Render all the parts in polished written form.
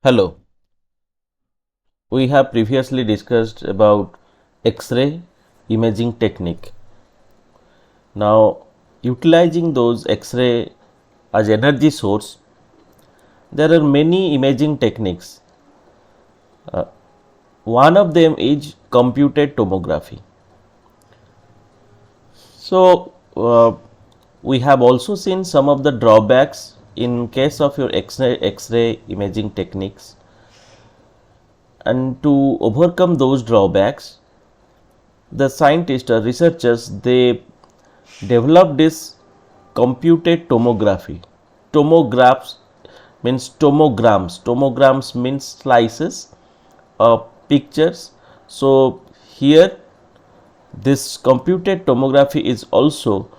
Hello, we have previously discussed about X-ray imaging technique. Now, utilizing those X-ray as energy source, there are many imaging techniques. One of them is computed tomography. So, we have also seen some of the drawbacks in case of your X-ray imaging techniques. And to overcome those drawbacks, the scientists or researchers, they developed this computed tomography. Tomographs means tomograms. Tomograms means slices of pictures. So here this computed tomography is also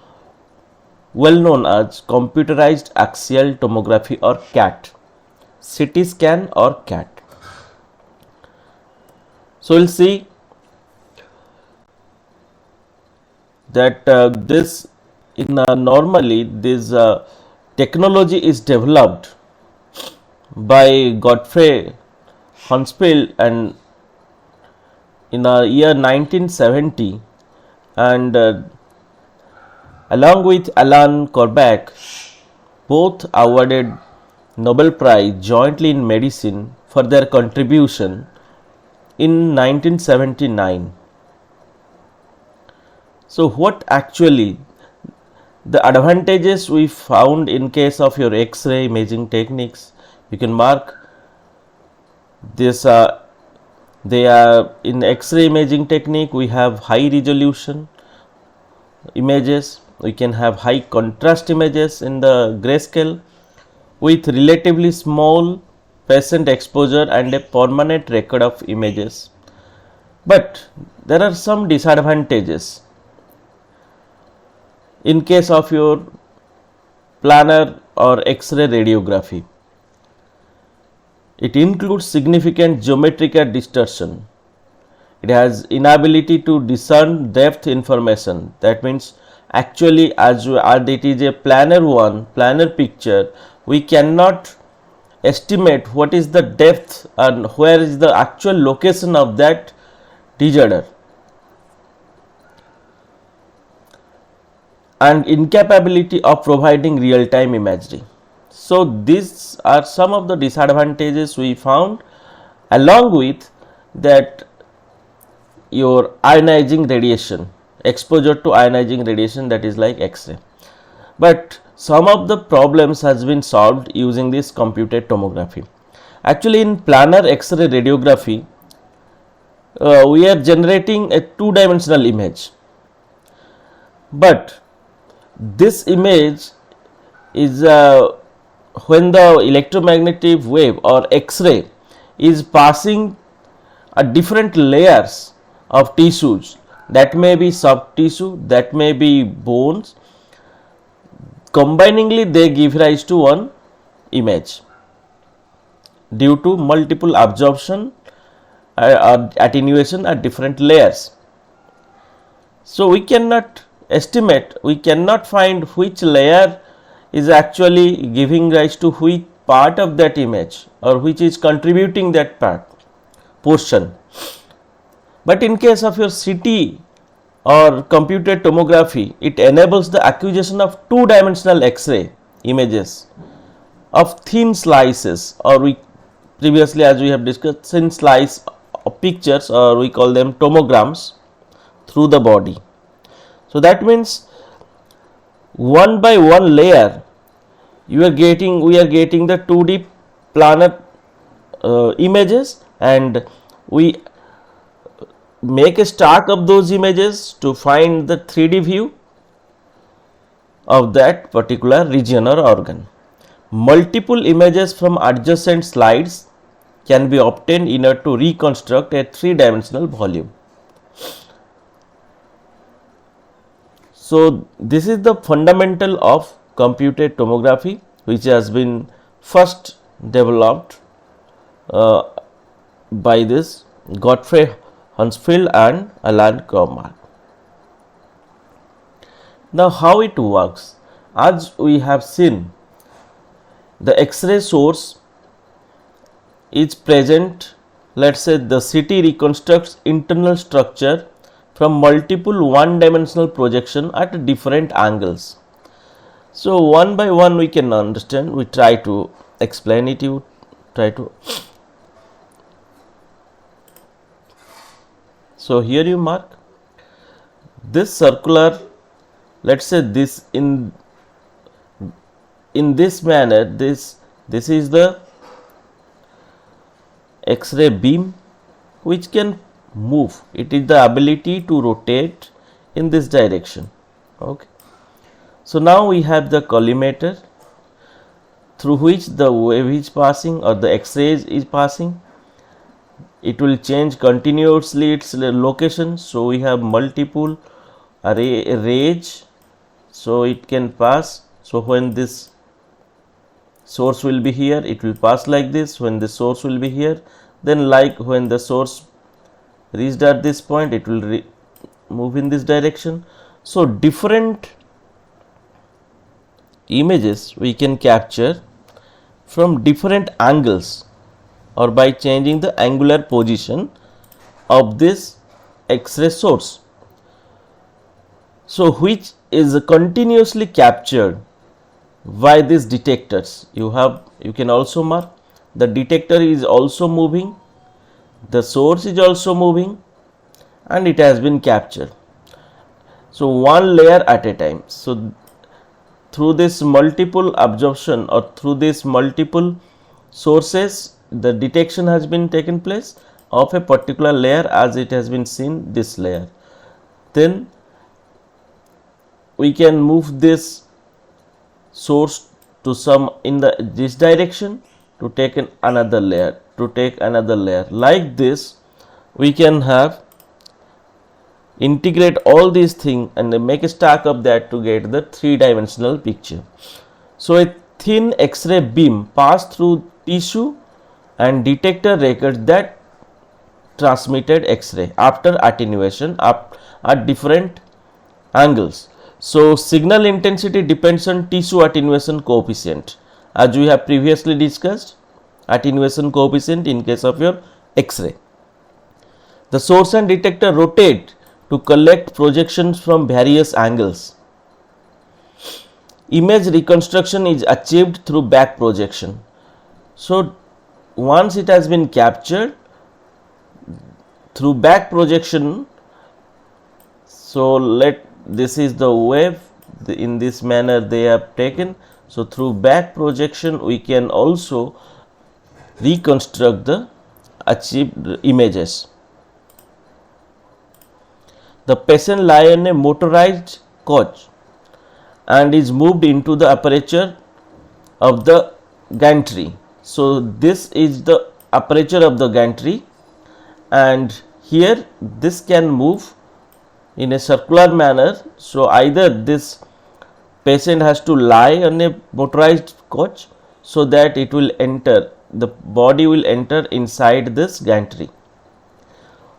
well known as computerized axial tomography or CAT, CT scan or CAT. So we'll see that this in normally this technology is developed by Godfrey Hansfield and in the year 1970, and along with Alan Corbach, both awarded Nobel Prize jointly in medicine for their contribution in 1979. So what actually the advantages we found in case of your X-ray imaging techniques, you can mark this. They are in X-ray imaging technique. We have high resolution images. We can have high contrast images in the grayscale with relatively small patient exposure and a permanent record of images. But there are some disadvantages in case of your planar or X-ray radiography. It includes significant geometrical distortion. It has inability to discern depth information. That means actually as it is a planar picture, we cannot estimate what is the depth and where is the actual location of that disorder. And incapability of providing real-time imagery. So these are some of the disadvantages we found, along with that your ionizing radiation, exposure to ionizing radiation, that is like X-ray. But some of the problems has been solved using this computed tomography. Actually in planar X-ray radiography, we are generating a two-dimensional image, but this image is when the electromagnetic wave or X-ray is passing different layers of tissues, that may be soft tissue, that may be bones. Combiningly they give rise to one image due to multiple absorption or attenuation at different layers. So we cannot estimate, we cannot find which layer is actually giving rise to which part of that image or which is contributing that portion. But in case of your CT or computed tomography, it enables the acquisition of two-dimensional X-ray images of thin slices, or we previously, as we have discussed, thin slice of pictures, or we call them tomograms, through the body. So that means one by one layer we are getting the 2D planar images, and we make a stack of those images to find the 3D view of that particular region or organ. Multiple images from adjacent slides can be obtained in order to reconstruct a three-dimensional volume. So this is the fundamental of computed tomography, which has been first developed by this Godfrey Hansfield and Alan Corbach. Now how it works? As we have seen, the X-ray source is present. Let's say the CT reconstructs internal structure from multiple one-dimensional projection at different angles. So one by one we can understand. We try to explain it. You try to. So here you mark this circular. Let's say this in this manner. This is the X-ray beam which can move. It is the ability to rotate in this direction. Okay. So now we have the collimator through which the wave is passing or the X-rays is passing. It will change continuously its location. So we have multiple rays. So it can pass. So when this source will be here, it will pass like this. When the source will be here, then like when the source reached at this point, it will move in this direction. So different images we can capture from different angles or by changing the angular position of this X-ray source. So which is continuously captured by these detectors. You can also mark the detector is also moving, the source is also moving, and it has been captured. So one layer at a time. So through this multiple absorption or through this multiple sources, the detection has been taken place of a particular layer as it has been seen this layer. Then we can move this source to some in this direction to take another layer, like this. We can have integrate all these things and then make a stack of that to get the three-dimensional picture. So a thin X-ray beam passed through tissue and detector records that transmitted X-ray after attenuation at different angles. So signal intensity depends on tissue attenuation coefficient, as we have previously discussed. Attenuation coefficient in case of your X-ray. The source and detector rotate to collect projections from various angles. Image reconstruction is achieved through back projection. So once it has been captured through back projection, so this is the wave, in this manner they have taken. So through back projection we can also reconstruct the achieved images. The patient lies on a motorized couch and is moved into the aperture of the gantry. So this is the aperture of the gantry, and here this can move in a circular manner. So either this patient has to lie on a motorized couch so that it will enter, the body will enter inside this gantry,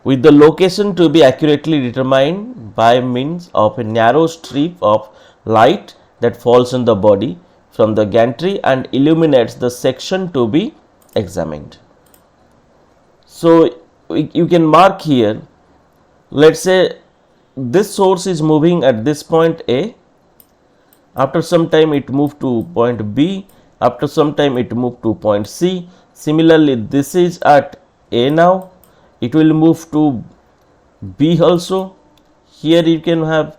with the location to be accurately determined by means of a narrow strip of light that falls on the body from the gantry and illuminates the section to be examined. So you can mark here, let's say this source is moving at this point A, after some time it moved to point B, after some time it moved to point C. Similarly, this is at A now, it will move to B also. Here you can have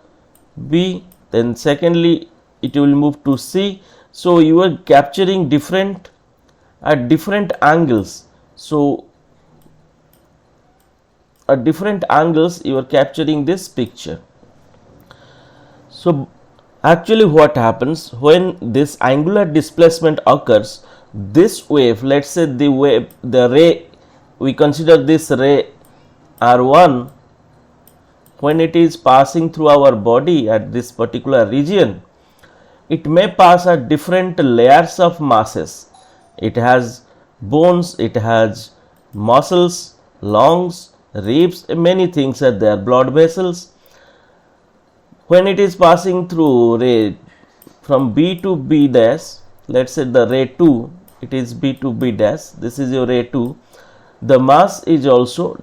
B, then secondly it will move to C. So you are capturing at different angles. So at different angles you are capturing this picture. So actually what happens when this angular displacement occurs, this wave, let's say the ray, we consider this ray R1, when it is passing through our body at this particular region, it may pass at different layers of masses. It has bones, it has muscles, lungs, ribs, many things are there, blood vessels. When it is passing through ray from B to B dash, let's say the ray 2, it is B to B dash, this is your A2. The mass is also,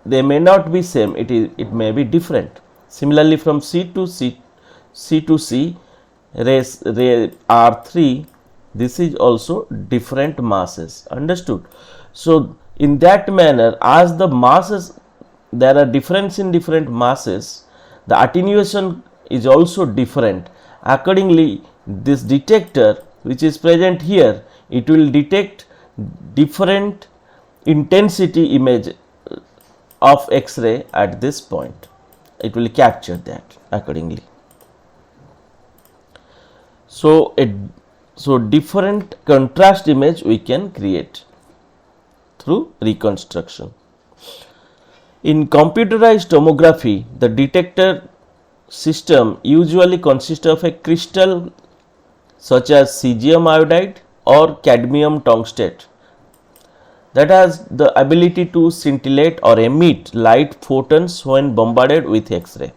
they may not be same, it may be different. Similarly, from C to C to C, ray R3, this is also different masses, understood. So in that manner, as the masses, there are difference in different masses, the attenuation is also different. Accordingly, this detector which is present here, it will detect different intensity image of X-ray at this point. It will capture that accordingly. So different contrast image we can create through reconstruction. In computerized tomography, the detector system usually consists of a crystal such as cesium iodide or cadmium tungstate that has the ability to scintillate or emit light photons when bombarded with X-ray.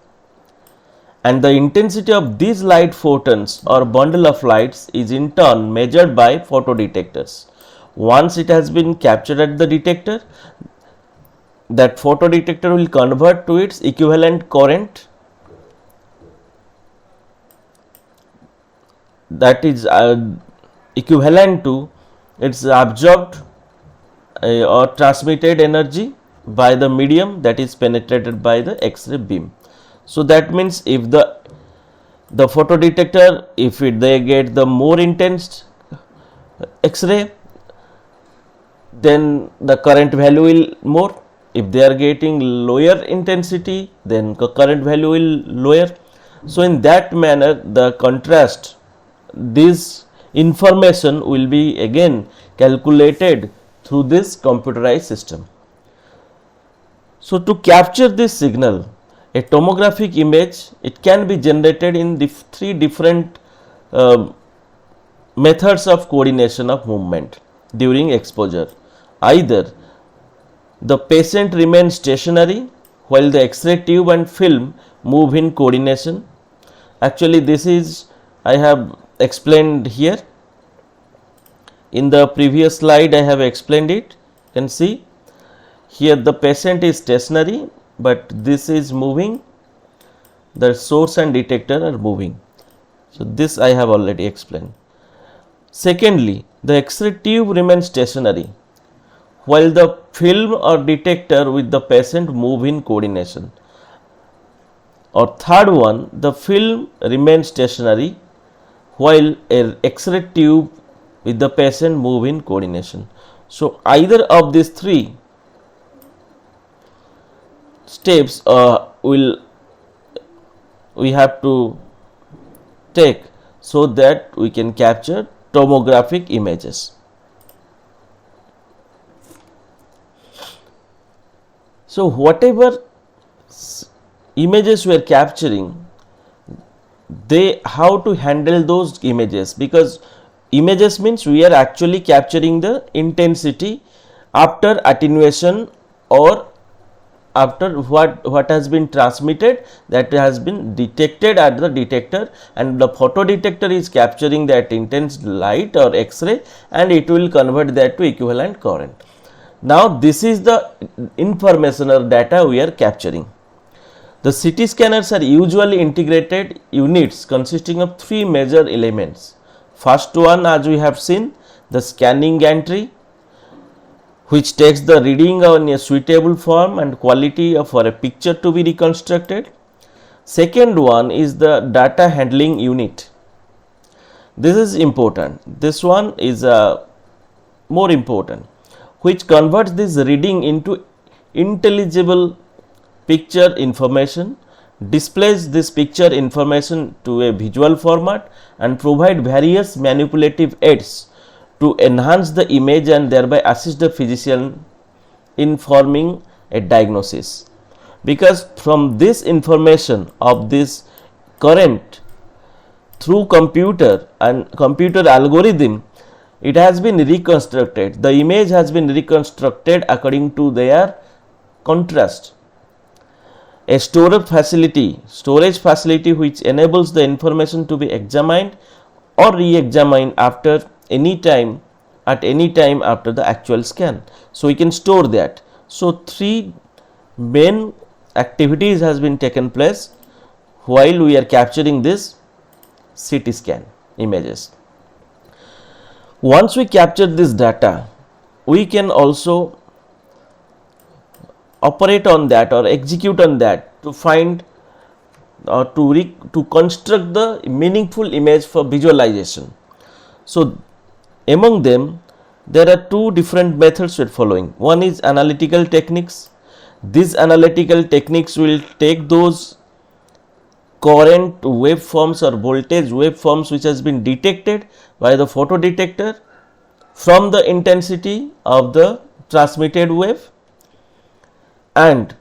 And the intensity of these light photons or bundle of lights is in turn measured by photodetectors. Once it has been captured at the detector, that photodetector will convert to its equivalent current, that is equivalent to its absorbed or transmitted energy by the medium that is penetrated by the X-ray beam. So that means if the photodetector, if they get the more intense X-ray, then the current value will more. If they are getting lower intensity, then the current value will lower. So in that manner, the contrast, this information will be again calculated through this computerized system. So to capture this signal, a tomographic image, it can be generated in three different methods of coordination of movement during exposure. Either the patient remains stationary while the X-ray tube and film move in coordination. Actually, this is, I have explained here. In the previous slide, I have explained it. You can see here the patient is stationary, but this is moving, the source and detector are moving. So this I have already explained. Secondly, the X-ray tube remains stationary while the film or detector with the patient move in coordination. Or third one, the film remains stationary while a X-ray tube with the patient move in coordination. So either of these three steps we have to take so that we can capture tomographic images. So whatever images we are capturing, how to handle those images, because images means we are actually capturing the intensity after attenuation or after what has been transmitted, that has been detected at the detector, and the photodetector is capturing that intense light or X-ray, and it will convert that to equivalent current. Now this is the information or data we are capturing. The CT scanners are usually integrated units consisting of three major elements. First one, as we have seen, the scanning gantry, which takes the reading on a suitable form and quality for a picture to be reconstructed. Second one is the data handling unit. This is important. This one is more important, which converts this reading into intelligible picture information, displays this picture information to a visual format, and provide various manipulative aids to enhance the image and thereby assist the physician in forming a diagnosis. Because from this information of this current through computer and computer algorithm, it has been reconstructed. The image has been reconstructed according to their contrast. A storage facility which enables the information to be examined or re-examined after any time at any time after the actual scan. So we can store that. So three main activities has been taken place while we are capturing this CT scan images. Once we capture this data, we can also operate on that or execute on that to find or to construct the meaningful image for visualization. So among them, there are two different methods we are following. One is analytical techniques. These analytical techniques will take those current waveforms or voltage waveforms which has been detected by the photo detector from the intensity of the transmitted wave, and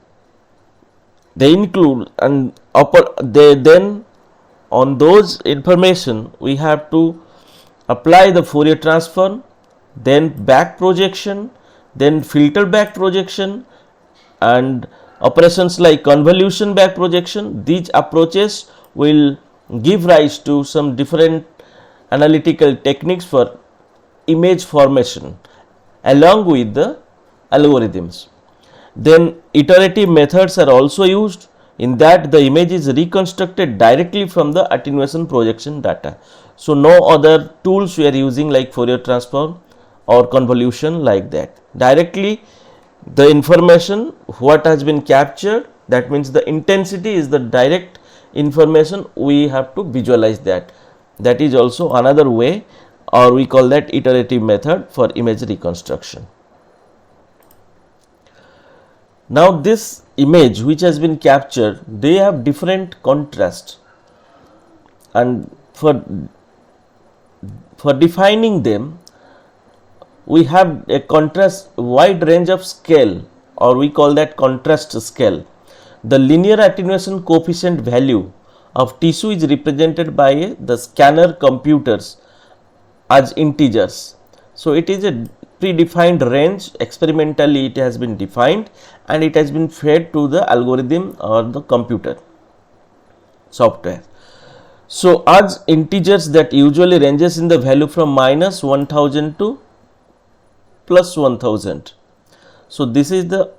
they include then on those information we have to apply the Fourier transform, then back projection, then filter back projection, and operations like convolution back projection. These approaches will give rise to some different analytical techniques for image formation along with the algorithms. Then iterative methods are also used. In that, the image is reconstructed directly from the attenuation projection data. So no other tools we are using like Fourier transform or convolution like that. Directly the information what has been captured, that means the intensity is the direct information, we have to visualize that. That is also another way, or we call that iterative method for image reconstruction. Now this image which has been captured, they have different contrast, and for defining them we have a contrast wide range of scale, or we call that contrast scale. The linear attenuation coefficient value of tissue is represented by the scanner computers as integers. So it is a predefined range, experimentally it has been defined and it has been fed to the algorithm or the computer software. So as integers that usually ranges in the value from minus 1000 to plus 1000. So this is the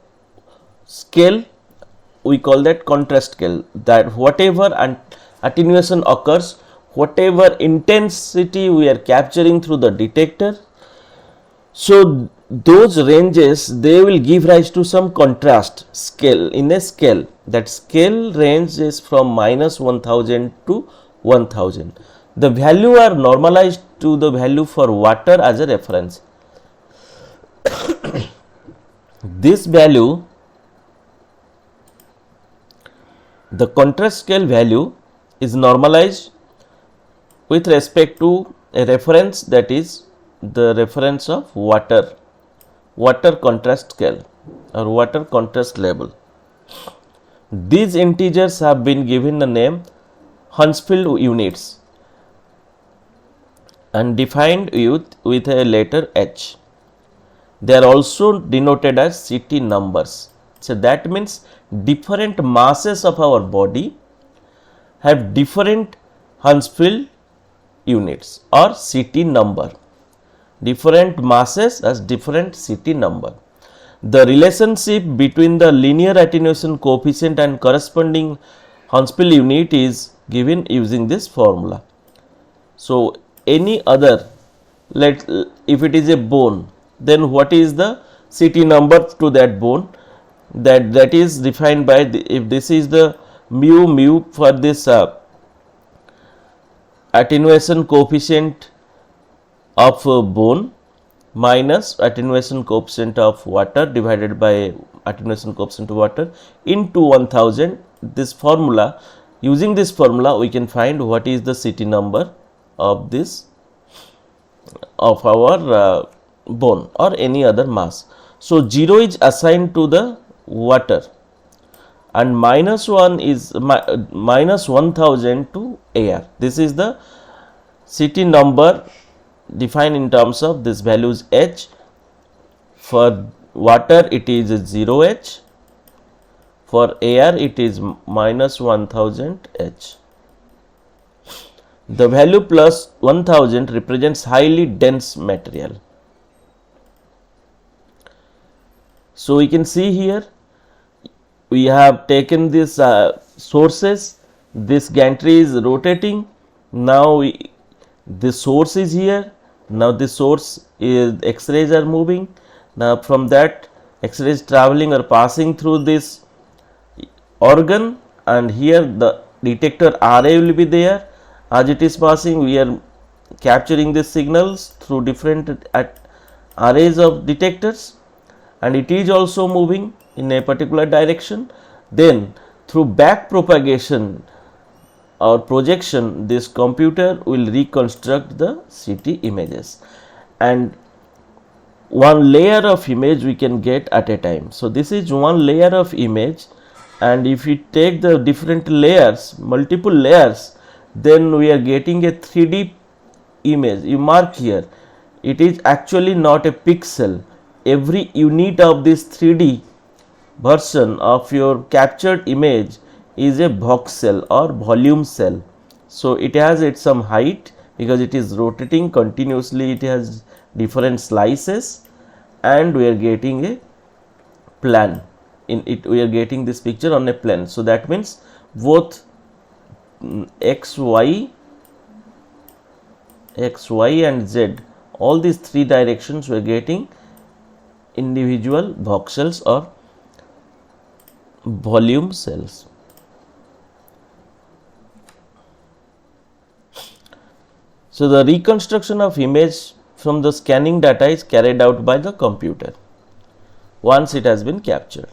scale, we call that contrast scale, that whatever attenuation occurs, whatever intensity we are capturing through the detector, so those ranges they will give rise to some contrast scale in a scale. That scale range is from minus 1000 to 1000. The value are normalized to the value for water as a reference. This value, the contrast scale value is normalized with respect to a reference, that is the reference of water contrast scale or water contrast level. These integers have been given the name Hounsfield units and defined with a letter H. They are also denoted as CT numbers. So that means different masses of our body have different Hounsfield units or CT number. Different masses as different CT number. The relationship between the linear attenuation coefficient and corresponding Hounsfield unit is given using this formula. So any other, if it is a bone, then what is the CT number to that bone? That is defined by if this is the mu for this attenuation coefficient of bone minus attenuation coefficient of water divided by attenuation coefficient of water into 1000. This formula, using this formula we can find what is the CT number of this of our bone or any other mass. So 0 is assigned to the water and minus 1 is minus 1000 to air. This is the CT number defined in terms of this values H. For water it is 0H, for air it is minus 1000 H. The value plus 1000 represents highly dense material. So we can see here we have taken this sources, this gantry is rotating. Now the source is here. Now the source is X-rays are moving. Now from that X-rays traveling or passing through this organ, and here the detector array will be there. As it is passing, we are capturing the signals through different arrays of detectors, and it is also moving in a particular direction. Then through back propagation or projection, this computer will reconstruct the CT images, and one layer of image we can get at a time. So this is one layer of image, and if we take the different layers, multiple layers, then we are getting a 3D image. You mark here, it is actually not a pixel. Every unit of this 3D version of your captured image is a voxel or volume cell. So it has its some height because it is rotating continuously, it has different slices, and we are getting a plan in it. We are getting this picture on a plane. So that means both x, y and z, all these three directions we are getting individual voxels or volume cells. So the reconstruction of image from the scanning data is carried out by the computer once it has been captured.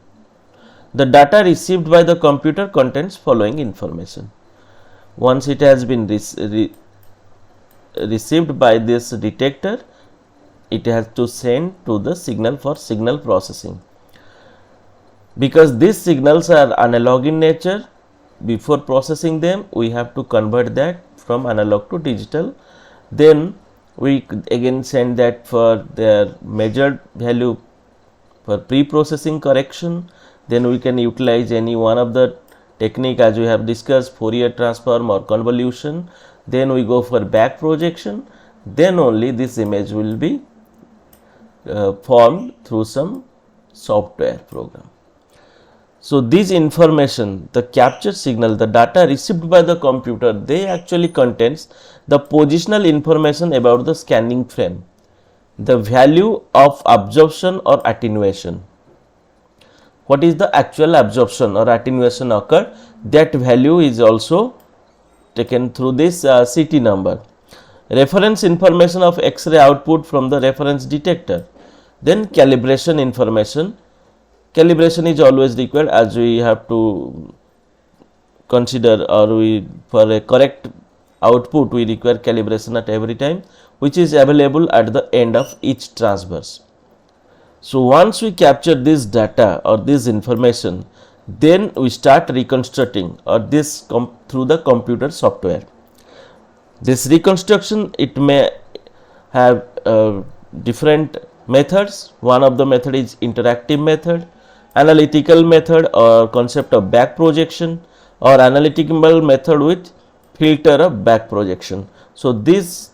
The data received by the computer contains following information. Once it has been received by this detector, it has to send to the signal for signal processing. Because these signals are analog in nature, before processing them we have to convert that from analog to digital. Then we again send that for their measured value for pre-processing correction. Then we can utilize any one of the technique as we have discussed, Fourier transform or convolution. Then we go for back projection. Then only this image will be formed through some software program. So this information, the captured signal, the data received by the computer, they actually contains the positional information about the scanning frame, the value of absorption or attenuation. What is the actual absorption or attenuation occurred, that value is also taken through this CT number. Reference information of X-ray output from the reference detector. Then calibration information. Calibration is always required, as we have to consider, or we for a correct output we require calibration at every time, which is available at the end of each transverse. So once we capture this data or this information, then we start reconstructing or this through the computer software. This reconstruction, it may have different methods. One of the method is interactive method, analytical method or concept of back projection, or analytical method with filter of back projection. So these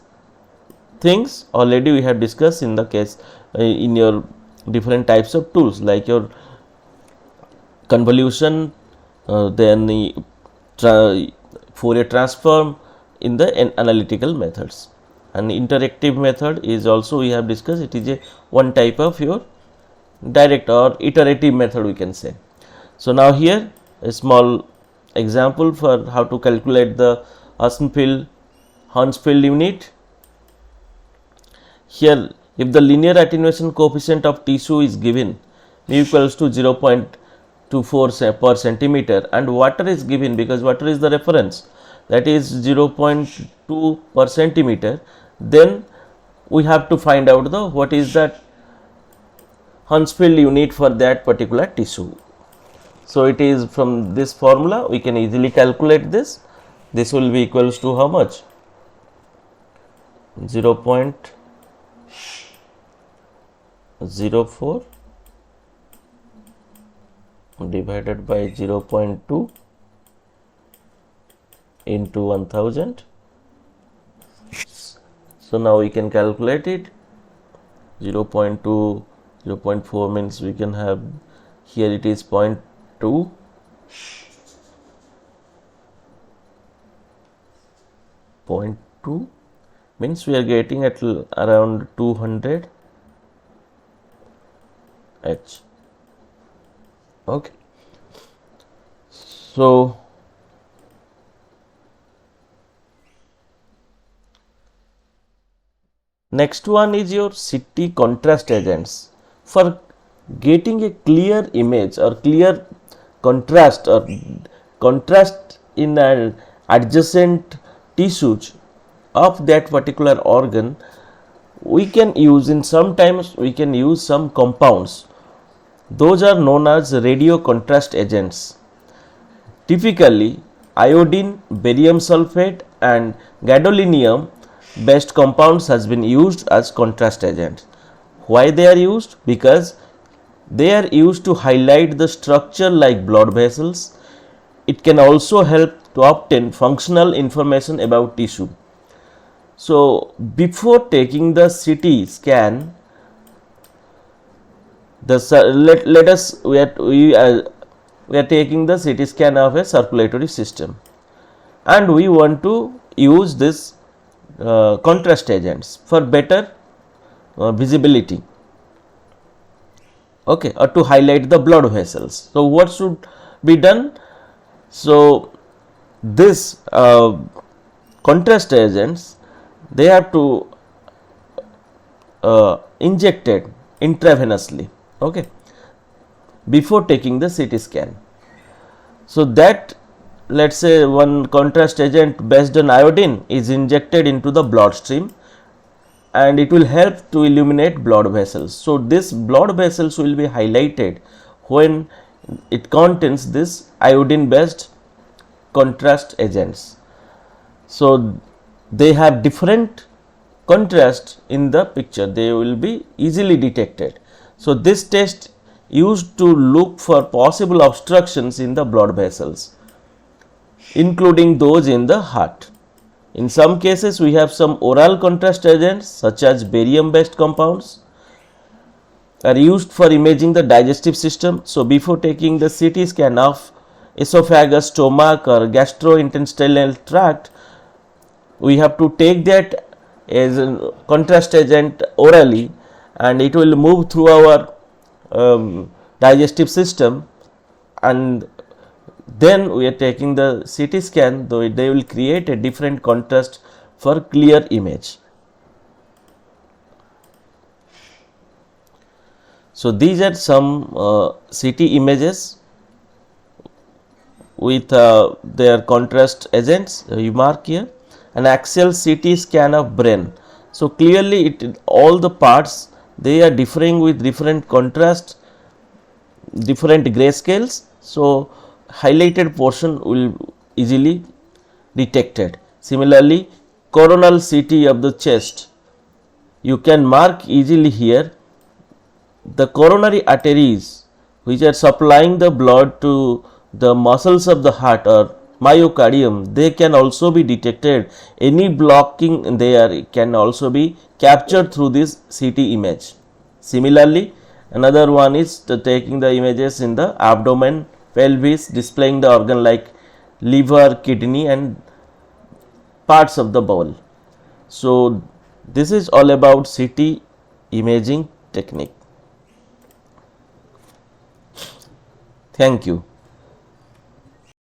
things already we have discussed in the case in your different types of tools like your convolution, then the Fourier transform in the analytical methods. And interactive method is also we have discussed, it is a one type of your direct or iterative method we can say. So now here a small example for how to calculate the Hounsfield unit. Here if the linear attenuation coefficient of tissue is given mu equals to 0.24 per centimeter, and water is given because water is the reference, that is 0.2 per centimeter, then we have to find out the what is that Hounsfield unit for that particular tissue. So it is from this formula we can easily calculate this. This will be equals to how much? 0.04 divided by 0.2 into 1000. So now we can calculate it. 0.2 0.4 means we can have here it is 0.2. 0.2 means we are getting at around 200 H. Okay. So next one is your CT contrast agents. For getting a clear image or clear contrast or contrast in an adjacent tissues of that particular organ, we can use sometimes we can use some compounds. Those are known as radio contrast agents. Typically, iodine, barium sulfate and gadolinium based compounds has been used as contrast agents. Why they are used? Because they are used to highlight the structure like blood vessels. It can also help to obtain functional information about tissue. So before taking the CT scan, let us we are taking the CT scan of a circulatory system, and we want to use this contrast agents for better visibility, okay, or to highlight the blood vessels. So what should be done? So this contrast agents, they have to injected intravenously, okay, before taking the CT scan. So that, let's say one contrast agent based on iodine is injected into the bloodstream and it will help to illuminate blood vessels. So this blood vessels will be highlighted when it contains this iodine based contrast agents. So they have different contrast in the picture, they will be easily detected. So this test used to look for possible obstructions in the blood vessels, including those in the heart. In some cases we have some oral contrast agents such as barium based compounds are used for imaging the digestive system. So before taking the CT scan of esophagus, stomach or gastrointestinal tract, we have to take that as a contrast agent orally, and it will move through our digestive system, and then we are taking the CT scan, though they will create a different contrast for clear image. So these are some CT images with their contrast agents. You mark here an axial CT scan of brain. So clearly all the parts, they are differing with different contrast, different grayscales. So highlighted portion will easily detected. Similarly, coronal CT of the chest, you can mark easily here the coronary arteries which are supplying the blood to the muscles of the heart or myocardium, they can also be detected. Any blocking there can also be captured through this CT image. Similarly, another one is taking the images in the abdomen, pelvis, displaying the organ like liver, kidney and parts of the bowel. So this is all about CT imaging technique. Thank you.